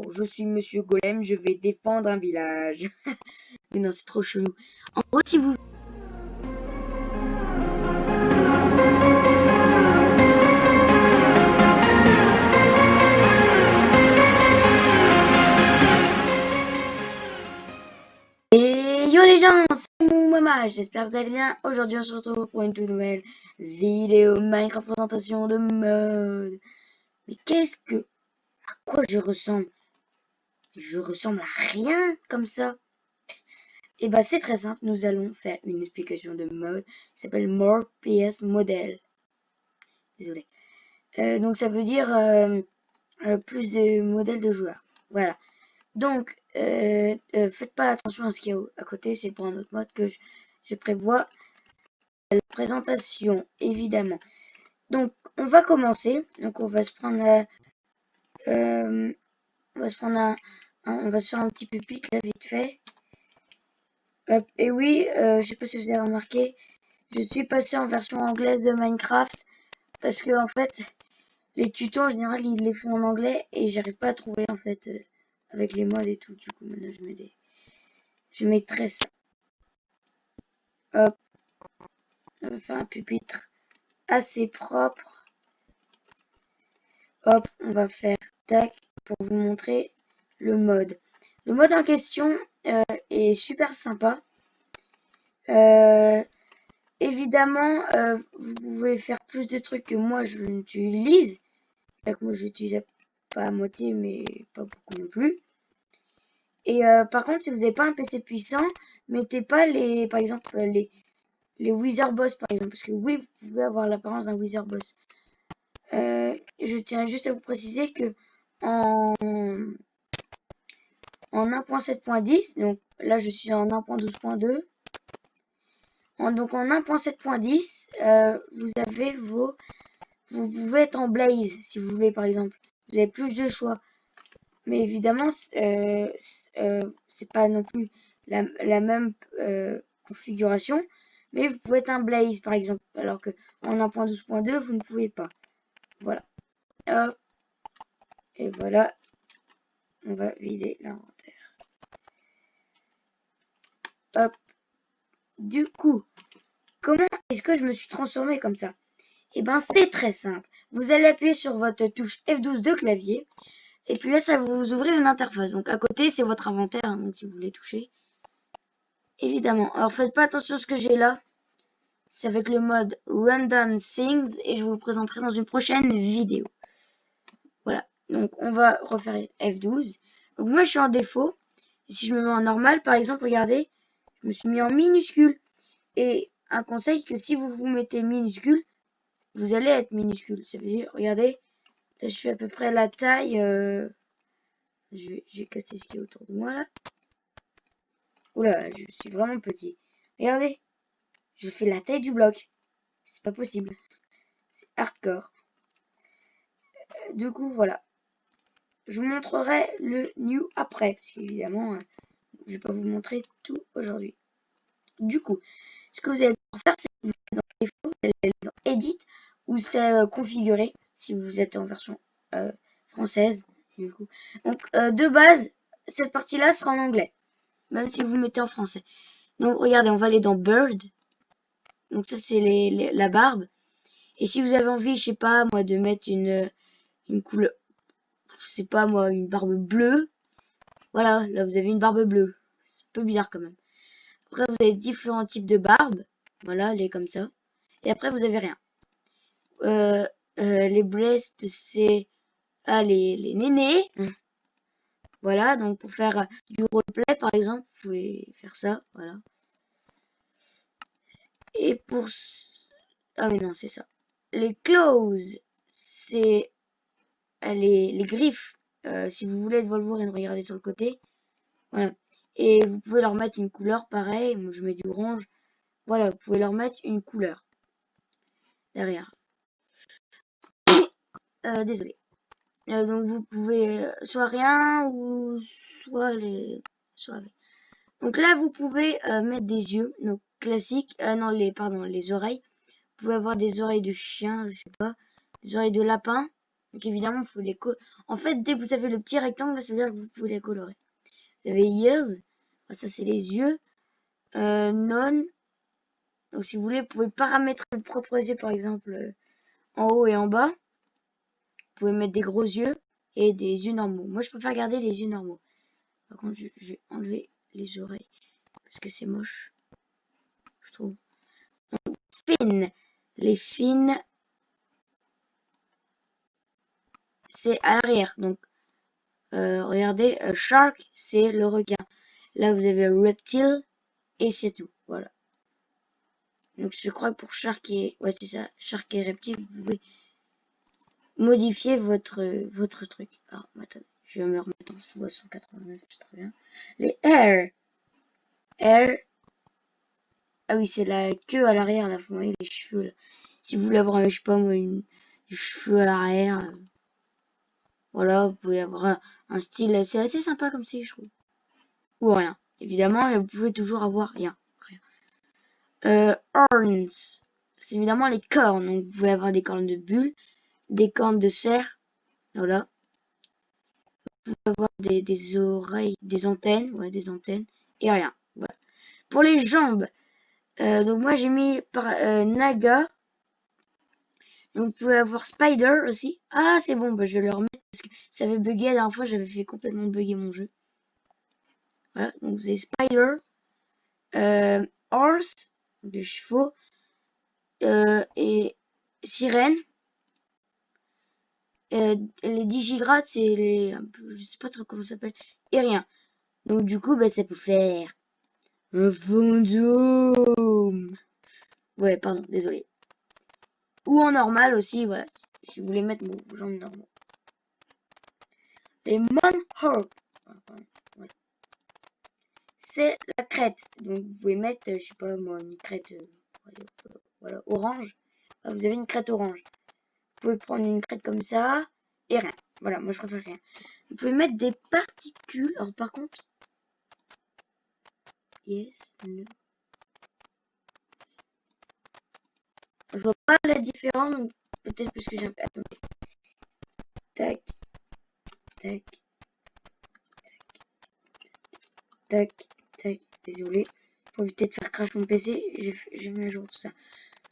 je suis Monsieur Golem, je vais défendre un village. Mais non, c'est trop chelou. En gros, si vous... Et yo les gens, c'est Moumama, j'espère que vous allez bien. Aujourd'hui, on se retrouve pour une toute nouvelle vidéo Minecraft présentation de mode. Mais à quoi je ressemble? Je ressemble à rien comme ça. Et bah c'est très simple, nous allons faire une explication de mode qui s'appelle More PS Model. Désolé. Donc ça veut dire plus de modèles de joueurs. Voilà. Donc faites pas attention à ce qu'il y a à côté, c'est pour un autre mode que je prévois. La présentation, évidemment. Donc on va commencer. Donc on va se prendre on va se prendre on va se faire un petit pupitre là vite fait. Hop, et oui, je sais pas si vous avez remarqué, je suis passé en version anglaise de Minecraft parce que en fait les tutos en général ils les font en anglais et j'arrive pas à trouver en fait avec les modes et tout. Du coup maintenant je mets 13. Hop, on va faire un pupitre assez propre. Hop, on va faire tac pour vous montrer le mode. Le mode en question est super sympa. Évidemment, vous pouvez faire plus de trucs que moi je l'utilise. Moi je l'utilise pas à moitié mais pas beaucoup non plus. Et par contre si vous n'avez pas un PC puissant, mettez pas par exemple les Wither Boss par exemple. Parce que oui, vous pouvez avoir l'apparence d'un Wither Boss. Je tiens juste à vous préciser que en 1.7.10, donc là je suis en 1.12.2. Donc en 1.7.10, vous pouvez être en Blaze si vous voulez par exemple. Vous avez plus de choix. Mais évidemment, c'est pas non plus la même configuration. Mais vous pouvez être un Blaze par exemple. Alors que en 1.12.2, vous ne pouvez pas. Voilà. Hop. Et voilà. On va vider l'inventaire. Hop. Du coup, comment est-ce que je me suis transformé comme ça? Eh ben, c'est très simple. Vous allez appuyer sur votre touche F12 de clavier. Et puis là, ça va vous ouvrir une interface. Donc à côté, c'est votre inventaire. Hein, donc si vous voulez toucher. Évidemment. Alors faites pas attention à ce que j'ai là. C'est avec le mode Random Things. Et je vous le présenterai dans une prochaine vidéo. Voilà. Donc on va refaire F12. Donc moi, je suis en défaut. Et si je me mets en normal, par exemple, regardez. Je me suis mis en minuscule. Et un conseil que si vous vous mettez minuscule, vous allez être minuscule. Ça veut dire, regardez, là je fais à peu près la taille. J'ai cassé ce qui est autour de moi là. Oula, je suis vraiment petit. Regardez, je fais la taille du bloc. C'est pas possible. C'est hardcore. Du coup, voilà. Je vous montrerai le new après. Parce qu'évidemment, je vais pas vous montrer tout aujourd'hui. Du coup, ce que vous allez pouvoir faire, c'est que vous allez dans Défaut, vous allez aller dans Edit, où c'est configuré, si vous êtes en version française. Du coup. Donc, de base, cette partie-là sera en anglais, même si vous mettez en français. Donc, regardez, on va aller dans Bird. Donc, ça, c'est la barbe. Et si vous avez envie, je sais pas, moi, de mettre une couleur, je sais pas, moi, une barbe bleue. Voilà, là, vous avez une barbe bleue. C'est un peu bizarre quand même. Après, vous avez différents types de barbes. Voilà, elle est comme ça. Et après, vous avez rien. Les breasts, c'est les nénés. Voilà, donc pour faire du roleplay, par exemple, vous pouvez faire ça. Voilà. Et pour... Ah mais non, c'est ça. Les claws, c'est les griffes. Si vous voulez être Wolverine, regardez sur le côté. Voilà. Et vous pouvez leur mettre une couleur pareil. Moi, je mets du orange. Voilà, vous pouvez leur mettre une couleur derrière. Désolé. Donc vous pouvez soit rien ou soit avec. Donc là vous pouvez mettre des yeux, donc classiques. Non les oreilles. Vous pouvez avoir des oreilles de chien, je sais pas, des oreilles de lapin. Donc évidemment, vous pouvez les colorer. En fait, dès que vous avez le petit rectangle, ça veut dire que vous pouvez les colorer. Vous avez ears, ça c'est les yeux. Non. Donc si vous voulez, vous pouvez paramétrer vos propres yeux, par exemple, en haut et en bas. Vous pouvez mettre des gros yeux et des yeux normaux. Moi, je préfère garder les yeux normaux. Par contre, je vais enlever les oreilles parce que c'est moche, je trouve. Fines. Les fines, c'est à l'arrière. Donc, regardez, shark, c'est le requin. Là, vous avez reptile et c'est tout. Voilà. Donc, je crois que pour shark et... Ouais, c'est ça. Shark et reptile, vous pouvez modifier votre truc. Alors, attendez. Je vais me remettre en sous à 189, c'est très bien. Les hair. Hair. Ah oui, c'est la queue à l'arrière, là. Vous voyez les cheveux, là. Si vous voulez avoir, je sais pas moi, des cheveux à l'arrière. Voilà, vous pouvez avoir un style. C'est assez sympa comme ça, je trouve. Ou rien. Évidemment, vous pouvez toujours avoir rien. Horns. C'est évidemment les cornes. Donc, vous pouvez avoir des cornes de bulle, des cornes de cerf. Voilà. Vous pouvez avoir des oreilles, des antennes. Ouais, des antennes. Et rien. Voilà. Pour les jambes. Donc, moi, j'ai mis par Naga. Donc, vous pouvez avoir Spider aussi. Ah, c'est bon. Bah, je vais le remettre parce que ça avait bugué la dernière fois. J'avais fait complètement bugger mon jeu. Voilà. Donc, vous avez Spider. Horse. Des chevaux. Et sirène. Les digigrades, c'est les... Je sais pas trop comment ça s'appelle. Et rien. Donc du coup, bah, ça peut faire un fantôme. Ouais, pardon, désolé. Ou en normal aussi, voilà. Si vous voulez mettre vos jambes normaux. Les Monhawk. Voilà. C'est la crête. Donc vous pouvez mettre, je sais pas moi, une crête voilà, orange. Là, vous avez une crête orange. Vous pouvez prendre une crête comme ça et rien. Voilà, moi je préfère rien. Vous pouvez mettre des particules. Alors par contre, yes, no. Je vois pas la différence, donc peut-être parce que j'ai un peu... Attendez. Tac, tac, tac, tac. Désolé. Pour éviter de faire crash mon PC, j'ai mis à jour tout ça.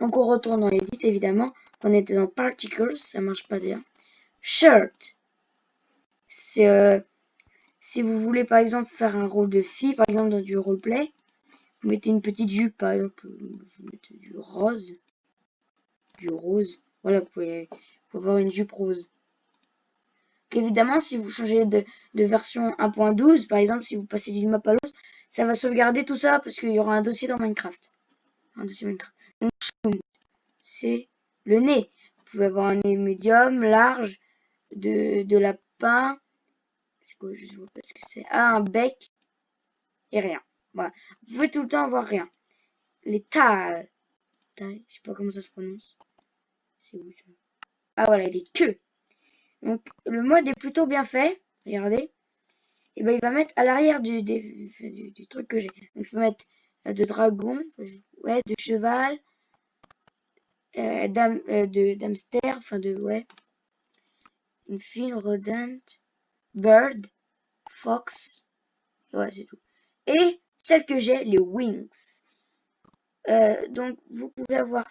Donc on retourne dans Edit évidemment. On était dans Particles, ça marche pas bien. Shirt. C'est si vous voulez par exemple faire un rôle de fille, par exemple dans du roleplay, vous mettez une petite jupe, par exemple, vous mettez du rose. Voilà, vous pouvez avoir une jupe rose. Évidemment, si vous changez de version 1.12, par exemple, si vous passez d'une map à l'autre, ça va sauvegarder tout ça parce qu'il y aura un dossier dans Minecraft. Donc, c'est le nez. Vous pouvez avoir un nez médium, large, de lapin. C'est quoi, je vois pas ce que c'est. Ah, un bec et rien. Voilà. Vous pouvez tout le temps avoir rien. Les tailles. Je sais pas comment ça se prononce. C'est où ça? Ah voilà, les queues. Donc le mode est plutôt bien fait. Regardez. Et ben il va mettre à l'arrière du truc que j'ai. Donc je peux mettre de dragon, ouais, de cheval, d'hamster, enfin de ouais, une fine, rodent, bird, fox, ouais c'est tout. Et celle que j'ai, les wings. Donc vous pouvez avoir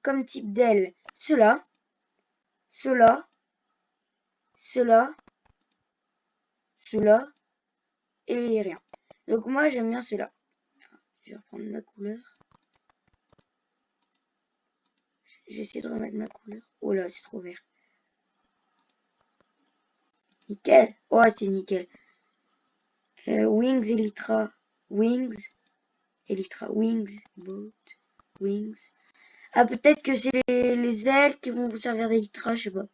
comme type d'aile cela, cela, cela, cela et rien. Donc moi j'aime bien cela. Je vais reprendre ma couleur. J'essaie de remettre ma couleur. Oh là, c'est trop vert. Nickel. Oh, c'est nickel. Wings Elytra. Wings. Elytra. Wings. Boat. Wings. Ah, peut-être que c'est les ailes qui vont vous servir d'Elytra, je sais pas.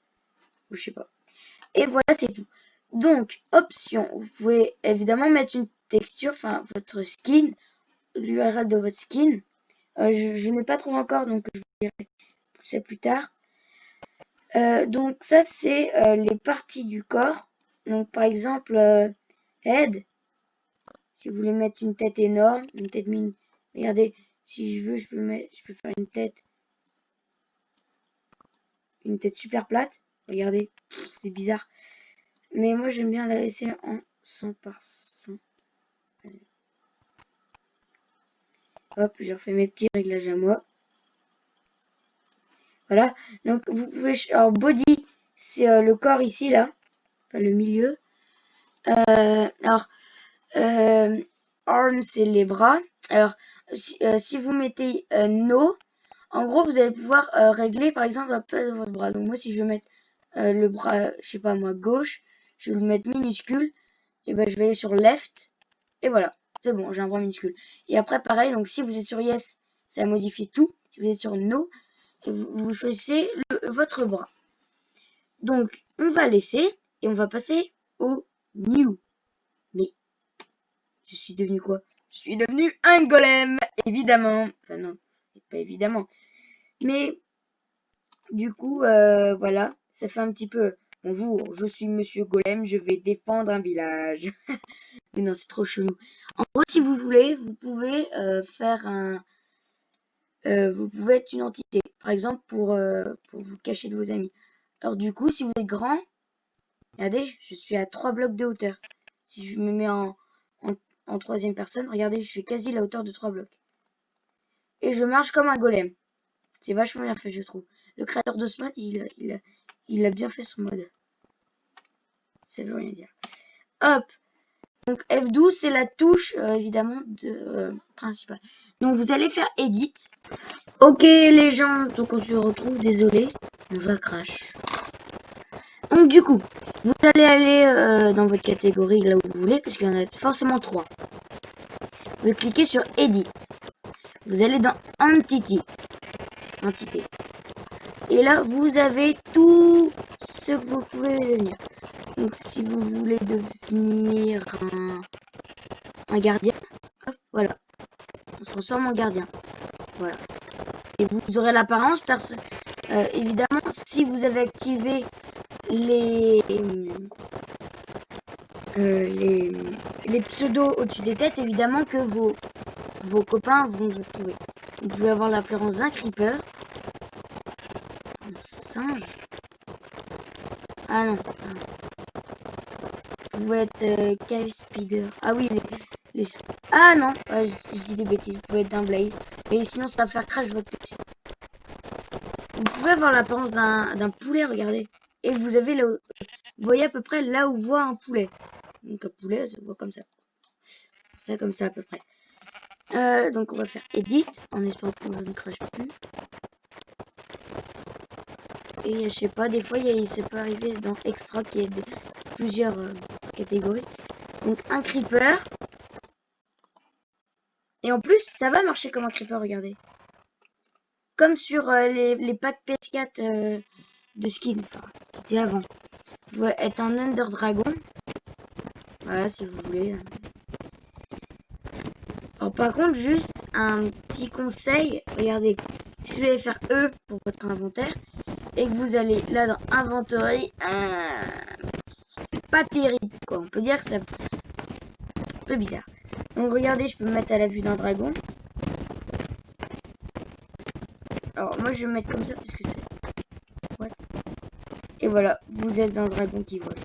Ou je sais pas. Et voilà, c'est tout. Donc, option. Vous pouvez évidemment mettre une texture, enfin, votre skin. L'URL de votre skin. Je n'ai pas trouvé encore, donc je vous dirai ça plus tard. Donc ça c'est les parties du corps. Donc par exemple head. Si vous voulez mettre une tête énorme, une tête mine. Regardez, si je veux, je peux faire une tête super plate. Regardez, c'est bizarre. Mais moi, j'aime bien la laisser en 100 par 100. Hop, j'ai refait mes petits réglages à moi. Voilà. Donc, vous pouvez... Alors, body, c'est le corps ici, là. Enfin, le milieu. Alors, arm, c'est les bras. Alors, si vous mettez no, en gros, vous allez pouvoir régler, par exemple, la place de votre bras. Donc, moi, si je veux mettre le bras, je sais pas moi, gauche, je vais le mettre minuscule. Et ben, je vais aller sur left. Et voilà. C'est bon, j'ai un bras minuscule. Et après, pareil, donc si vous êtes sur yes, ça modifie tout. Si vous êtes sur no, vous choisissez votre bras. Donc, on va laisser et on va passer au new. Mais, je suis devenu quoi? Je suis devenu un golem, évidemment. Enfin non, pas évidemment. Mais, du coup, voilà, ça fait un petit peu... Bonjour, je suis Monsieur Golem, je vais défendre un village. Mais non, c'est trop chelou. En gros, si vous voulez, vous pouvez faire un... vous pouvez être une entité, par exemple, pour vous cacher de vos amis. Alors du coup, si vous êtes grand, regardez, je suis à 3 blocs de hauteur. Si je me mets en troisième personne, regardez, je suis quasi à la hauteur de 3 blocs. Et je marche comme un golem. C'est vachement bien fait, je trouve. Le créateur de ce mode, il a bien fait son mode. Ça veut rien dire. Hop. Donc F12, c'est la touche, évidemment, principale. Donc vous allez faire Edit. Ok les gens, donc on se retrouve, désolé. Mon jeu crash. Donc du coup, vous allez aller dans votre catégorie là où vous voulez, parce qu'il y en a forcément 3. Vous cliquez sur Edit. Vous allez dans Entity. Et là, vous avez tout ce que vous pouvez devenir. Donc si vous voulez devenir un gardien, hop, voilà. On se transforme en gardien. Voilà. Et vous aurez l'apparence, évidemment, si vous avez activé les pseudos au-dessus des têtes, évidemment que vos copains vont vous trouver. Vous pouvez avoir l'apparence d'un creeper, un singe. Ah non. Vous pouvez être cave speeder. Ah oui, ah non, je dis des bêtises. Vous pouvez être d'un blaze. Mais sinon, ça va faire crash votre PC. Vous pouvez avoir l'apparence d'un poulet, regardez. Et vous avez vous voyez à peu près là où voit un poulet. Donc un poulet, ça voit comme ça. Ça comme ça à peu près. Donc on va faire edit en espérant que je ne crache plus. Et je sais pas, des fois ça peut arriver dans extra qu'il y ait plusieurs catégories. Donc un creeper. Et en plus, ça va marcher comme un creeper, regardez. Comme sur les packs PS4 de skin, enfin, qui étaient avant. Vous pouvez être un Under Dragon. Voilà, si vous voulez. Alors par contre, juste un petit conseil. Regardez, si vous allez faire E pour votre inventaire, et que vous allez là dans Inventory, c'est pas terrible, quoi. On peut dire que c'est un peu bizarre. Donc regardez, je peux me mettre à la vue d'un dragon. Alors moi je vais me mettre comme ça parce que c'est... What? Et voilà, vous êtes un dragon qui vole.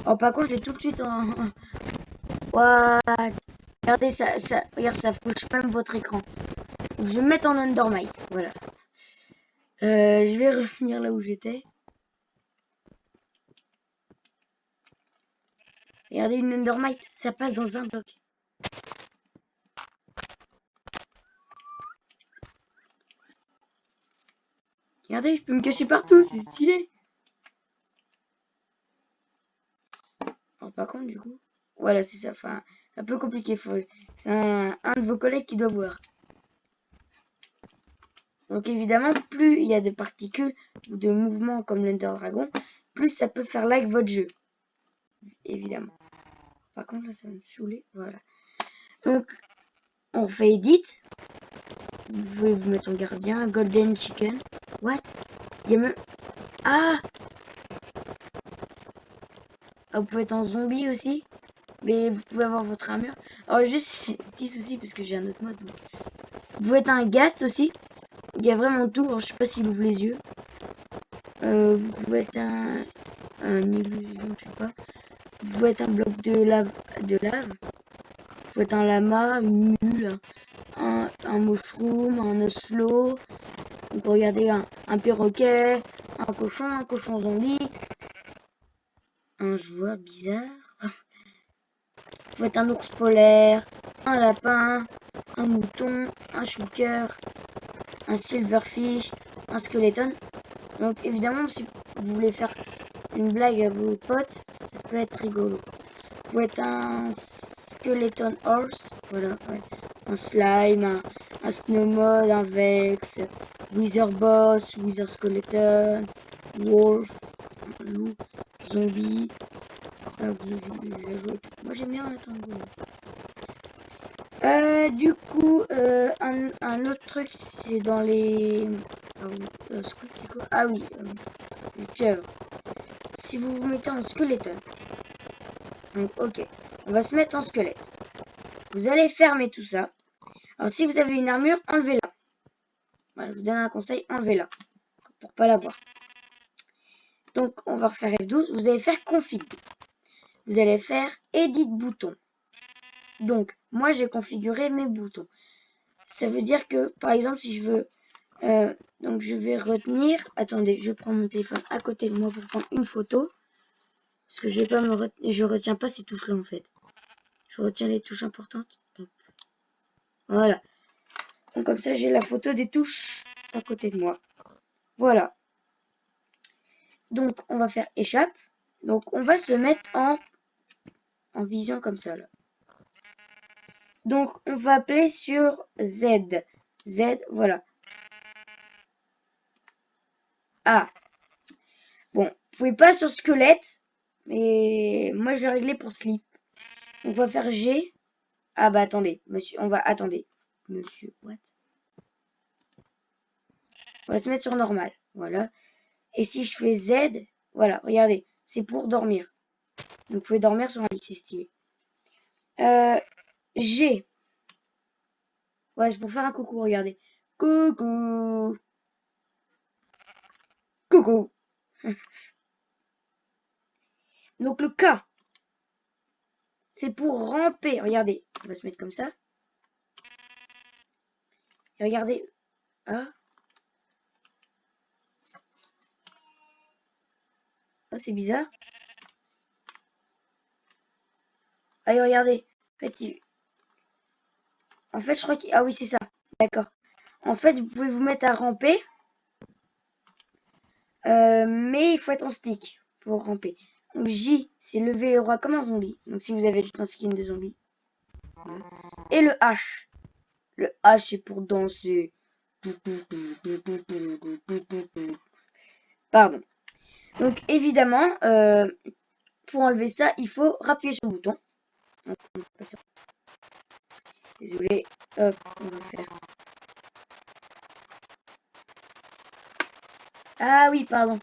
Alors par contre je vais tout de suite en... What? Regardez, regarde, ça fouche même votre écran. Donc, je vais me mettre en Undermite, voilà. Je vais revenir là où j'étais. Regardez, une Undermite, ça passe dans un bloc. Regardez, je peux me cacher partout, c'est stylé. Alors, par contre, du coup, voilà, c'est ça. Enfin, un peu compliqué. C'est un de vos collègues qui doit voir. Donc, évidemment, plus il y a de particules ou de mouvements comme l'Under Dragon, plus ça peut faire lag votre jeu. Évidemment. Par contre, là, ça va me saouler. Voilà. Donc, on refait edit. Vous pouvez vous mettre en gardien. Golden Chicken. What? Il y a même... Ah! Vous pouvez être en zombie aussi. Mais vous pouvez avoir votre armure. Alors juste, petit souci parce que j'ai un autre mode. Donc. Vous pouvez être un ghast aussi. Il y a vraiment tout. Alors, je sais pas s'il ouvre les yeux. vous pouvez être un illusion, je sais pas. Vous pouvez être un bloc de lave. Vous pouvez être un lama, une mule, un mushroom, un oslo. Donc regardez, un perroquet, un cochon zombie, un joueur bizarre. Vous pouvez être un ours polaire, un lapin, un mouton, un shulker, un silverfish, un skeleton. Donc évidemment, si vous voulez faire une blague à vos potes, ça peut être rigolo. Vous pouvez être un skeleton horse, voilà, ouais. Un slime, un snowmode, un vex, wither boss, wither skeleton, wolf, un loup, zombie. Ah, vous avez déjà joué. Moi j'aime bien attendre. Du coup, un autre truc, c'est dans les... Ah oui, c'est quoi? Ah oui, les pieuvres. Si vous vous mettez en skeleton, donc ok, on va se mettre en squelette. Vous allez fermer tout ça. Alors si vous avez une armure, enlevez-la. Voilà, je vous donne un conseil, enlevez-la. Pour pas la voir. Donc on va refaire F12. Vous allez faire config. Vous allez faire edit bouton. Donc moi j'ai configuré mes boutons. Ça veut dire que par exemple si je veux... donc je vais retenir... Attendez, je prends mon téléphone à côté de moi pour prendre une photo. Parce que je vais pas je retiens pas ces touches là en fait. Je retiens les touches importantes. Hop. Voilà. Donc comme ça j'ai la photo des touches à côté de moi. Voilà. Donc on va faire échappe. Donc on va se mettre en vision comme ça là. Donc on va appeler sur Z. Z, voilà. Ah. Bon, vous pouvez pas sur squelette. Mais moi je l'ai réglé pour slip. On va faire G. Ah bah attendez, monsieur, on va attendez. Monsieur, what? On va se mettre sur normal. Voilà. Et si je fais Z, voilà, regardez, c'est pour dormir. Donc vous pouvez dormir sur un lit, c'est stylé. G. Ouais, c'est pour faire un coucou, regardez. Coucou. Coucou. Donc le K, c'est pour ramper. Regardez, on va se mettre comme ça. Et regardez. Ah. Oh, c'est bizarre. Allez, regardez. En fait, je crois qu'il... Ah oui, c'est ça. D'accord. En fait, vous pouvez vous mettre à ramper. Mais il faut être en stick pour ramper. Donc J, c'est lever les bras comme un zombie. Donc si vous avez juste un skin de zombie. Et le H. Le H, c'est pour danser. Pardon. Donc évidemment, pour enlever ça, il faut appuyer sur le bouton. Désolé. Hop, on va faire. Ah oui, pardon.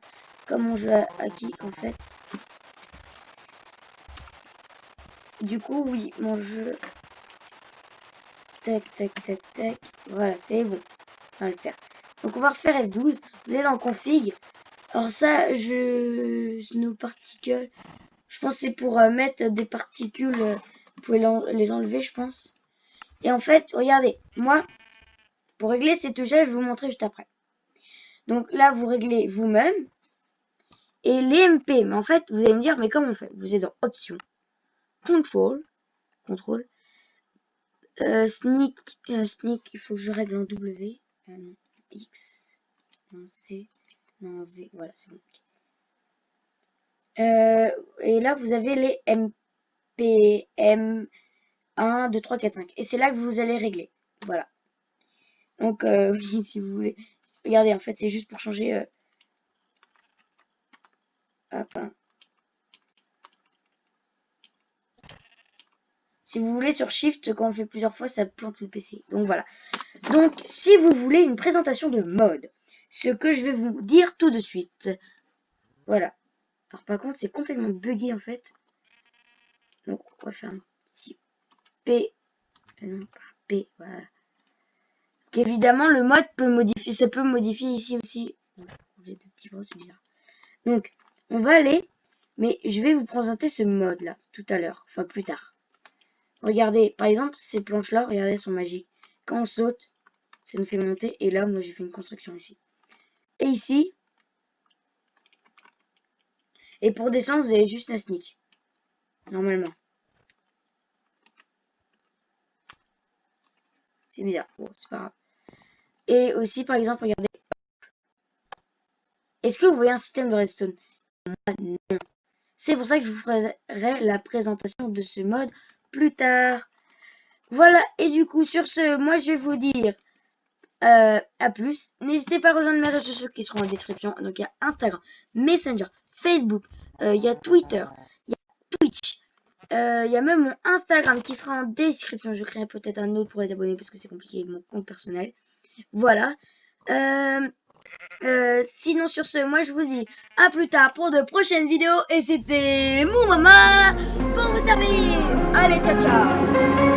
Comme on joue à kick en fait. Du coup, oui, mon jeu. Tac, tac, tac, tac. Voilà, c'est bon. On va le faire. Donc on va refaire F12. Vous êtes en config. Alors ça, nos particules. Je pense que c'est pour mettre des particules. Vous pouvez les enlever, je pense. Et en fait, regardez, moi, pour régler ces touches-là, je vais vous montrer juste après. Donc là, vous réglez vous-même. Et les MP, mais en fait, vous allez me dire, mais comment on fait? Vous êtes dans Options, Control, Sneak, Sneak, il faut que je règle en W, non, X, non, C, non, V, voilà, c'est bon. Et là, vous avez les MP, M, 1, 2, 3, 4, 5. Et c'est là que vous allez régler. Voilà. Donc, oui, si vous voulez. Regardez, en fait, c'est juste pour changer. Hop, hein. Si vous voulez, sur Shift, quand on fait plusieurs fois, ça plante le PC. Donc, voilà. Donc, si vous voulez une présentation de mode, ce que je vais vous dire tout de suite. Voilà. Alors, par contre, c'est complètement buggé, en fait. Donc, on va faire un petit P. Non, pas P. Voilà. Donc, évidemment, le mode peut modifier. Ça peut modifier ici aussi. J'ai deux petits bras, c'est bizarre. Donc, on va aller, mais je vais vous présenter ce mode-là tout à l'heure, enfin plus tard. Regardez, par exemple, ces planches-là, regardez, elles sont magiques. Quand on saute, ça nous fait monter. Et là, moi, j'ai fait une construction ici. Et ici, et pour descendre, vous avez juste un sneak. Normalement. C'est bizarre. Bon, c'est pas grave. Et aussi, par exemple, regardez. Est-ce que vous voyez un système de redstone? Non. C'est pour ça que je vous ferai la présentation de ce mode plus tard. Voilà, et du coup, sur ce, moi, je vais vous dire à plus. N'hésitez pas à rejoindre mes réseaux sociaux qui seront en description. Donc, il y a Instagram, Messenger, Facebook, il y a Twitter, il y a Twitch. Il y a même mon Instagram qui sera en description. Je créerai peut-être un autre pour les abonnés parce que c'est compliqué avec mon compte personnel. Voilà. Sinon sur ce, moi je vous dis à plus tard pour de prochaines vidéos. Et c'était mon maman pour vous servir. Allez, ciao ciao.